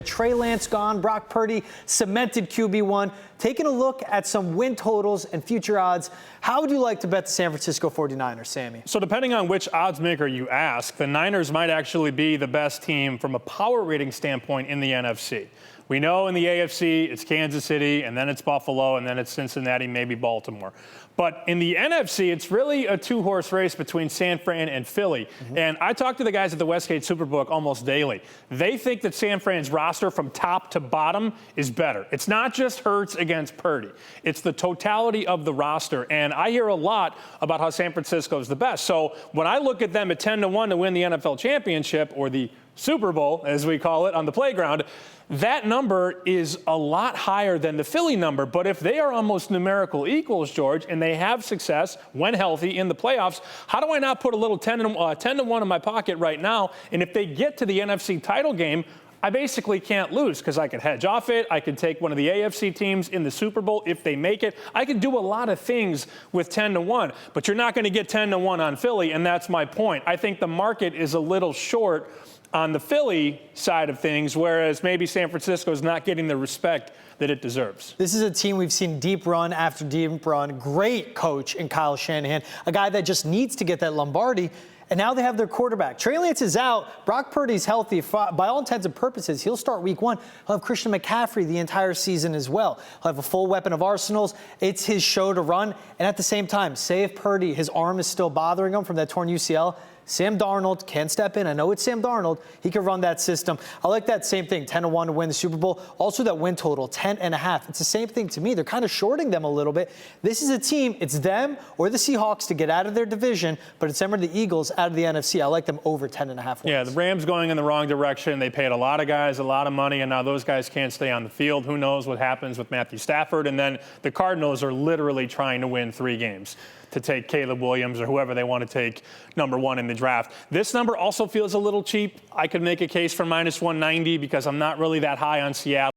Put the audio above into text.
Trey Lance gone, Brock Purdy cemented QB1. Taking a look at some win totals and future odds, how would you like to bet the San Francisco 49ers, Sammy? So depending on which odds maker you ask, the Niners might actually be the best team from a power rating standpoint in the NFC. We know in the AFC, it's Kansas City, and then it's Buffalo, and then it's Cincinnati, maybe Baltimore. But in the NFC, it's really a two-horse race between San Fran and Philly. And I talk to the guys at the Westgate Superbook almost daily. They think that San Fran's roster from top to bottom is better. It's not just Hurts against Purdy. It's the totality of the roster. And I hear a lot about how San Francisco is the best. So when I look at them at 10-1 to win the NFL championship, or the Super Bowl, as we call it, on the playground, that number is a lot higher than the Philly number. But if they are almost numerical equals, George, and they have success when healthy in the playoffs, how do I not put a little 10-1 in my pocket right now? And if they get to the NFC title game, I basically can't lose because I could hedge off it. I could take one of the AFC teams in the Super Bowl if they make it. I can do a lot of things with 10-1, but you're not going to get 10-1 on Philly, and that's my point. I think the market is a little short on the Philly side of things, whereas maybe San Francisco is not getting the respect that it deserves. This is a team we've seen deep run after deep run. Great coach in Kyle Shanahan, a guy that just needs to get that Lombardi. And now they have their quarterback. Trey Lance is out. Brock Purdy's healthy. By all intents and purposes, he'll start week 1. He'll have Christian McCaffrey the entire season as well. He'll have a full weapon of arsenals. It's his show to run. And at the same time, say if Purdy, his arm is still bothering him from that torn UCL, Sam Darnold can step in. I know it's Sam Darnold. He can run that system. I like that same thing, 10-1 to win the Super Bowl. Also that win total, 10.5. It's the same thing to me. They're kind of shorting them a little bit. This is a team, it's them or the Seahawks to get out of their division, but it's them or the Eagles out of the NFC. I like them over 10.5 wins. Yeah, the Rams going in the wrong direction. They paid a lot of guys a lot of money, and now those guys can't stay on the field. Who knows what happens with Matthew Stafford? And then the Cardinals are literally trying to win 3 games to take Caleb Williams or whoever they want to take number 1 in the draft. This number also feels a little cheap. I could make a case for -190 because I'm not really that high on Seattle.